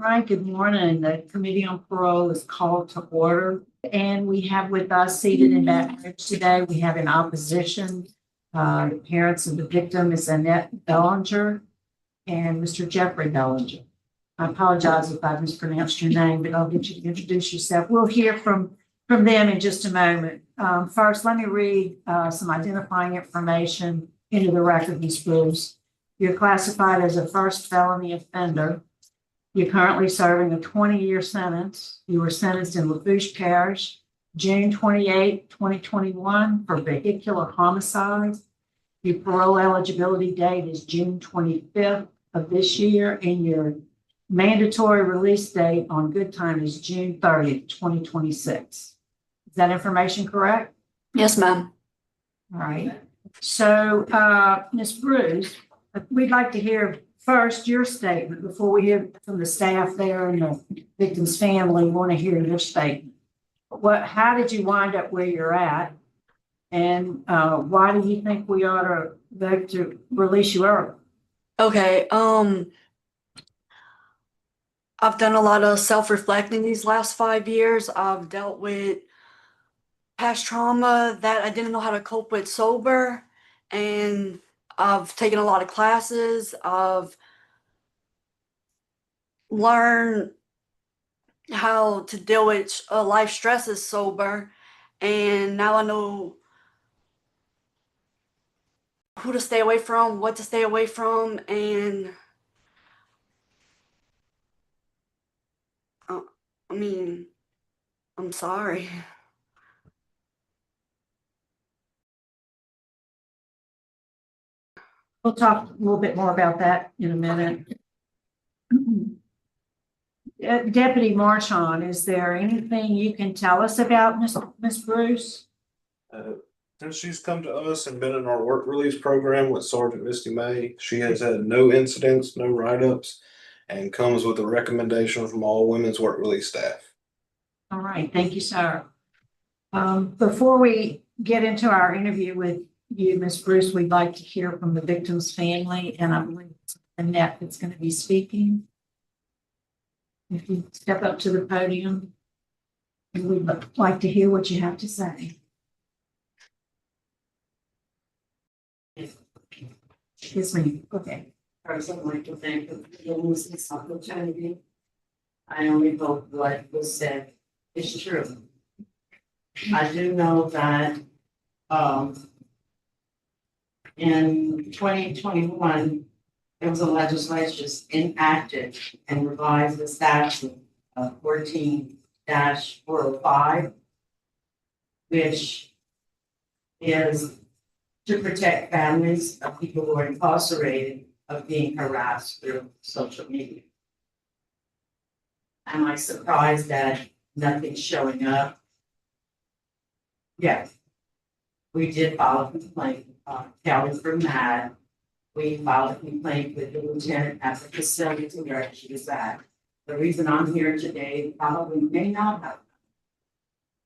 right, good morning. The Committee on Parole is called to order. And we have with us seated in Baton Rouge today, we have in opposition, the parents of the victim is Annette Bellinger and Mr. Jeffrey Bellinger. I apologize if I mispronounced your name, but I'll get you to introduce yourself. We'll hear from them in just a moment. First, let me read some identifying information into the record, Ms. Bruce. You're classified as a first felony offender. You're currently serving a 20-year sentence. You were sentenced in Lafourche Parish, June 28, 2021 for vehicular homicide. Your parole eligibility date is June 25th of this year, and your mandatory release date on good time is June 30th, 2026. Is that information correct? Yes, ma'am. All right. So, Ms. Bruce, we'd like to hear first your statement before we hear from the staff there and the victim's family. We want to hear your statement. How did you wind up where you're at? And why do you think we ought to vote to release you early? Okay. I've done a lot of self-reflecting these last 5 years. I've dealt with past trauma that I didn't know how to cope with sober, and I've taken a lot of classes. I've learned how to deal with life stresses sober, and now I know who to stay away from, what to stay away from, and I'm sorry. We'll talk a little bit more about that in a minute. Deputy Marchand, is there anything you can tell us about Miss Bruce? Since she's come to us and been in our work release program with Sergeant Misty May, she has had no incidents, no write-ups, and comes with a recommendation from all women's work release staff. All right, thank you, sir. Before we get into our interview with you, Ms. Bruce, we'd like to hear from the victim's family, and I believe it's Annette that's going to be speaking. If you step up to the podium, and we'd like to hear what you have to say. Excuse me. Okay. First, I'd like to thank you for giving us this opportunity. I only hope what was said is true. I do know that in 2021, there was a legislation enacted and revised the statute 14-405, which is to protect families of people who are incarcerated of being harassed through social media. Am I surprised that nothing's showing up? Yes. We did file a complaint. Kelly from MAD. We filed a complaint with the lieutenant at the facility where she was at. The reason I'm here today probably may not have,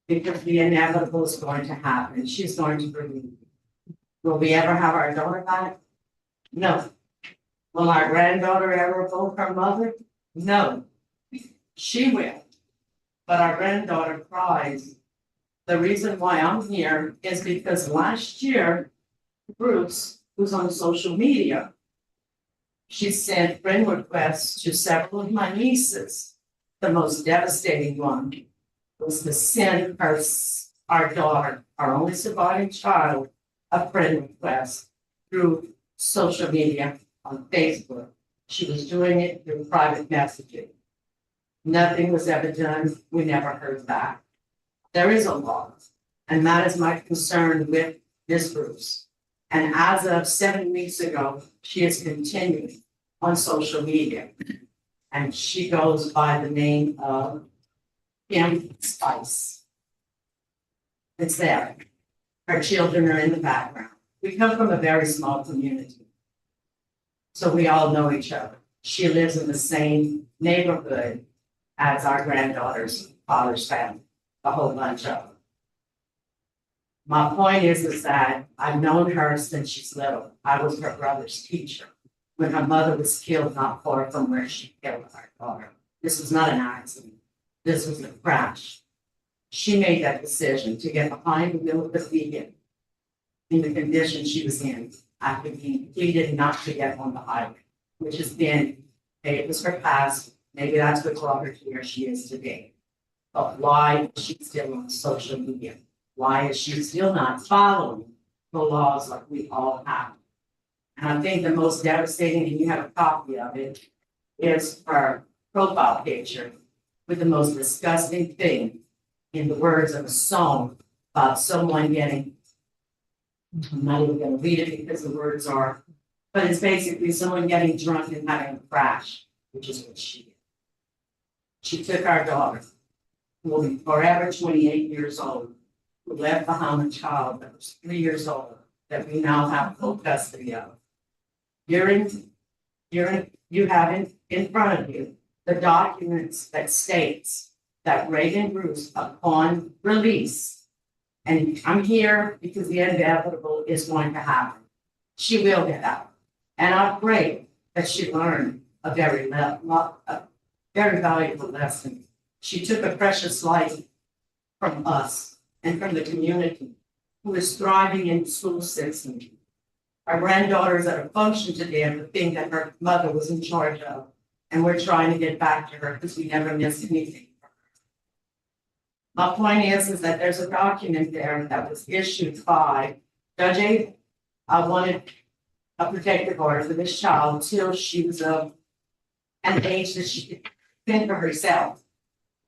because the inevitable is going to happen. She's going to bring. Will we ever have our daughter back? No. Will our granddaughter ever vote her mother? No. She will. But our granddaughter cries. The reason why I'm here is because last year, Bruce, who's on social media, she sent friend requests to several of my nieces. The most devastating one was to send our daughter, our only surviving child, a friend request through social media on Facebook. She was doing it through private messaging. Nothing was ever done. We never heard back. There is a law, and that is my concern with this Bruce. And as of 7 weeks ago, she is continuing on social media, and she goes by the name of Kim Spice. It's there. Her children are in the background. We come from a very small community, so we all know each other. She lives in the same neighborhood as our granddaughter's father's family, a whole bunch of them. My point is that I've known her since she's little. I was her brother's teacher when her mother was killed not far from where she killed our daughter. This was not an accident. This was a crash. She made that decision to get behind the wheel of the vehicle in the condition she was in after being pleaded not to get on the highway, which has been, maybe it was her past, maybe that's what brought her to where she is today. But why is she still on social media? Why is she still not following the laws like we all have? And I think the most devastating, and you have a copy of it, is her profile picture with the most disgusting thing in the words of a song about someone getting, I'm not even gonna read it because the words are, but it's basically someone getting drunk and having a crash, which is what she did. She took our daughter, who will be forever 28 years old, who left behind a child that was 3 years old, that we now have full custody of. You have in front of you the documents that states that Reagan Bruce, upon release, and I'm here because the inevitable is going to happen. She will get out. And I pray that she learned a very valuable lesson. She took a precious life from us and from the community who is thriving in the school system. Our granddaughters at a function today are the thing that her mother was in charge of. And we're trying to get back to her because we never missed anything. My point is that there's a document there that was issued by Judge Abel. I wanted a protective order for this child till she was of an age that she could think for herself.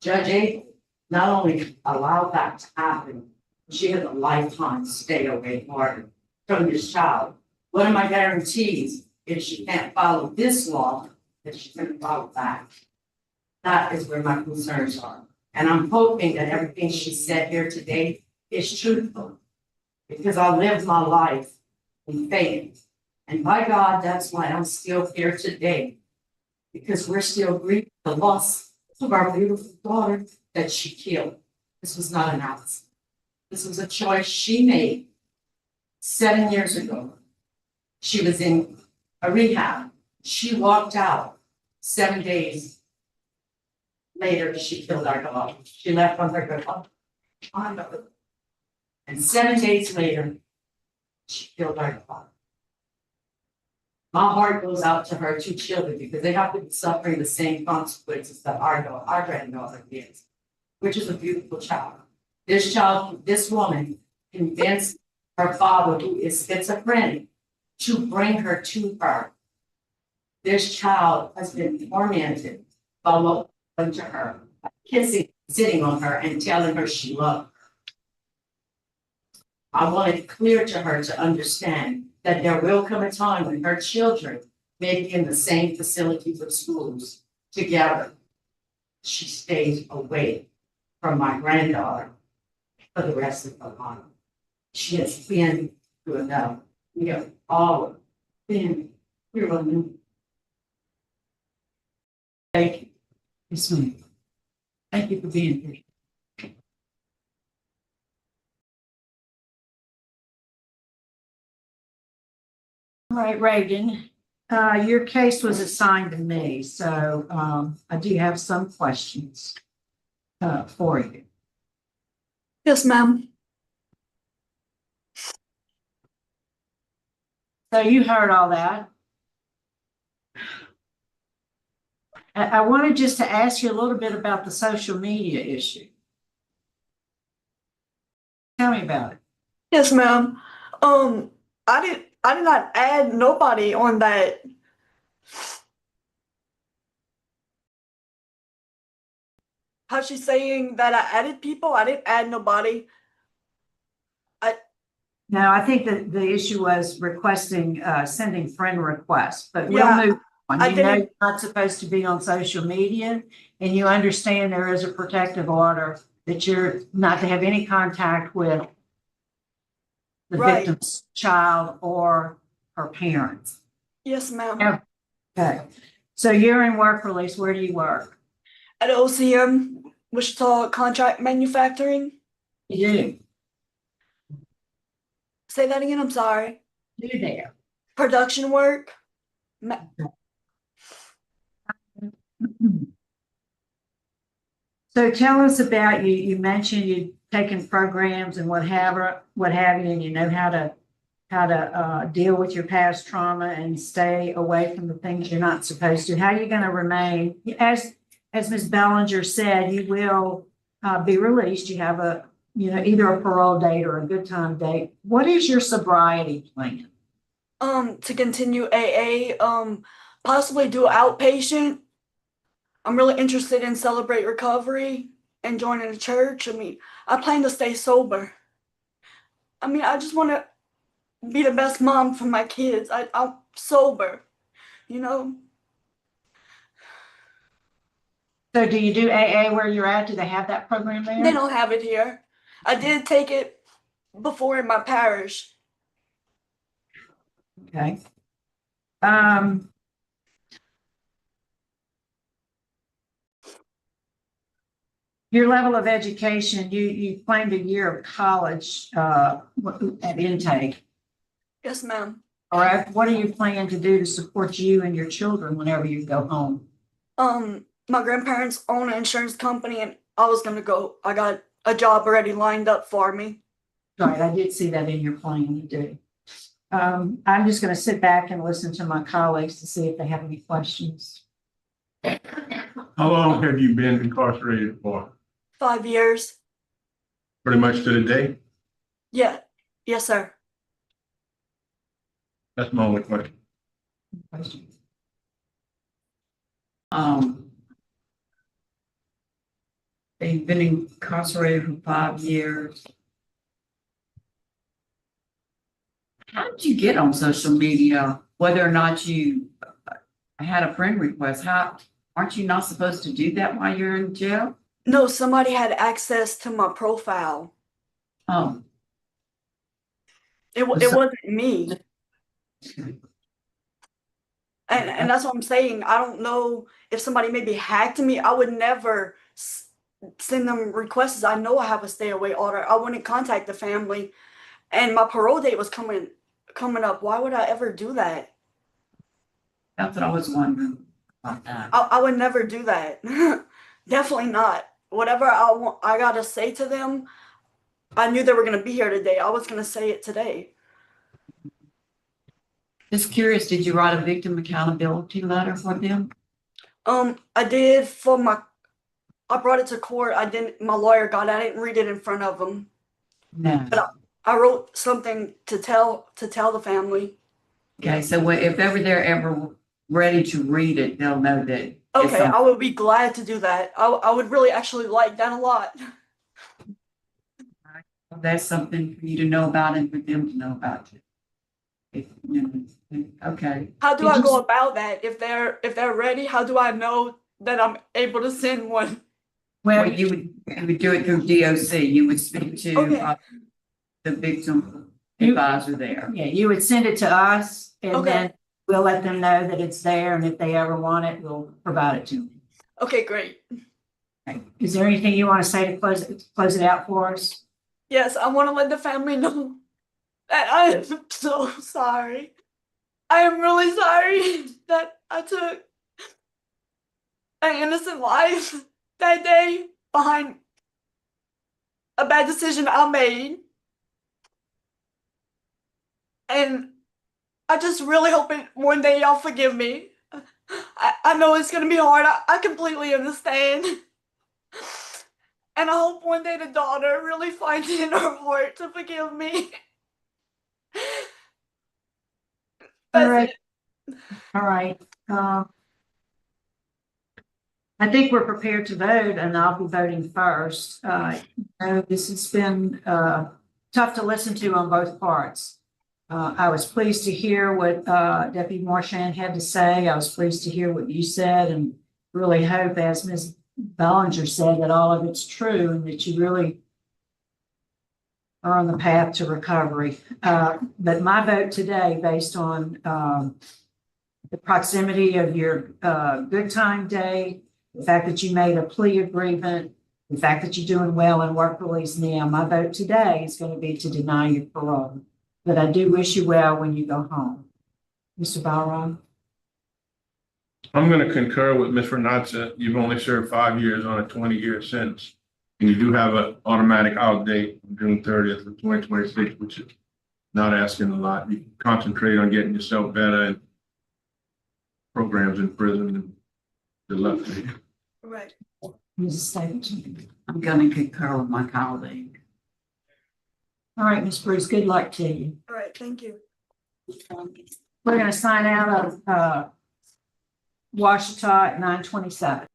Judge Abel not only allowed that to happen, she had a lifetime stay away order from this child. What are my guarantees if she can't follow this law, that she's going to follow that? That is where my concerns are. And I'm hoping that everything she said here today is truthful, because I lived my life in faith. And by God, that's why I'm still here today, because we're still grieving the loss of our beautiful daughter that she killed. This was not an accident. This was a choice she made 7 years ago. She was in a rehab. She walked out 7 days later. She killed our dog. She left on her dog. And 7 days later, she killed our dog. My heart goes out to her two children because they have to be suffering the same consequences that our granddaughter is, which is a beautiful child. This woman convinced her father, who is schizophrenic, to bring her to her. This child has been tormented by what happened to her, kissing, sitting on her and telling her she loved her. I want it clear to her to understand that there will come a time when her children may be in the same facilities or schools together. She stays away from my granddaughter for the rest of her life. She has been through enough. We have all been through enough. Thank you. Yes, ma'am. Thank you for being here. All right, Reagan, your case was assigned to me, so I do have some questions for you. Yes, ma'am. So you heard all that. I wanted just to ask you a little bit about the social media issue. Tell me about it. Yes, ma'am. I did not add nobody on that. How's she saying that I added people? I didn't add nobody. No, I think that the issue was requesting, sending friend requests, but we'll Yeah, move on. I You know, didn't- you're not supposed to be on social media, and you understand there is a protective order that you're not to have any contact with the Right. victim's child or her parents. Yes, ma'am. Yeah. Okay, so you're in work release. Where do you work? At OCM, Wichita Contract Manufacturing. You do. Say that again, I'm sorry. Do there. Production work. So tell us about you mentioned you've taken programs and what have you, and you know how to deal with your past trauma and stay away from the things you're not supposed to. How are you going to remain, as Ms. Bellinger said, you will be released. You have either a parole date or a good time date. What is your sobriety plan? To continue AA, possibly do outpatient. I'm really interested in Celebrate Recovery and joining a church. I mean, I plan to stay sober. I mean, I just want to be the best mom for my kids. I'm sober, you know? So do you do AA where you're at? Do they have that program there? They don't have it here. I did take it before in my parish. Okay. Your level of education, you claimed a year of college at intake. Yes, ma'am. All right. What are you planning to do to support you and your children whenever you go home? My grandparents own an insurance company, and I got a job already lined up for me. Right, I did see that in your plan, you do. I'm just going to sit back and listen to my colleagues to see if they have any questions. How long have you been incarcerated for? 5 years. Pretty much to the day? Yeah. Yes, sir. That's my only question. Questions? They've been incarcerated for 5 years. How did you get on social media? Whether or not you had a friend request, aren't you not supposed to do that while you're in jail? No, somebody had access to my profile. Oh, It wasn't me. And that's what I'm saying. I don't know if somebody maybe hacked me. I would never send them requests. I know I have a stay away order. I wouldn't contact the family. And my parole date was coming up. Why would I ever do that? that's what I was wondering about that. I would never do that. Definitely not. Whatever I gotta say to them, I knew they were gonna be here today. I was gonna say it today. Just curious, did you write a victim accountability letter for them? I did I brought it to court. My lawyer got it. I didn't read it in front of them. No. But I wrote something to tell the family. Okay, so if they're ever ready to read it, they'll know that. it's Okay, on- I would be glad to do that. I would really actually like that a lot. That's something for you to know about and for them to know about. Okay. How do I go about that? If they're ready, how do I know that I'm able to send one? Well, you would do it through DOC. You would speak to Okay. the victim advisor there. Yeah, you would send it to us and Okay. then we'll let them know that it's there. And if they ever want it, we'll provide it to them. Okay, great. Okay. Is there anything you want to say to close it out for us? Yes, I want to let the family know that I am so sorry. I am really sorry that I took an innocent life that day behind a bad decision I made. And I just really hope one day y'all forgive me. I know it's going to be hard. I completely understand. And I hope one day the daughter really finds it in her heart to forgive me. All That's right. it. All right. I think we're prepared to vote and I'll be voting first. This has been tough to listen to on both parts. I was pleased to hear what Deputy Marchand had to say. I was pleased to hear what you said and really hope, as Ms. Bellinger said, that all of it's true and that you really are on the path to recovery. But my vote today, based on the proximity of your good time day, the fact that you made a plea agreement, the fact that you're doing well in work release now, my vote today is going to be to deny your parole. But I do wish you well when you go home. Mr. Byron? I'm gonna concur with Ms. Renata. You've only served 5 years on a 20-year sentence. And you do have an automatic out date on June 30th of 2026, which is not asking a lot. You can concentrate on getting yourself better and programs in prison and good luck to you. Right. Mrs. Stapleton. I'm gonna concur with my colleague. All right, Ms. Bruce, good luck to you. All right, thank you. We're gonna sign out of, Washita at 9:27.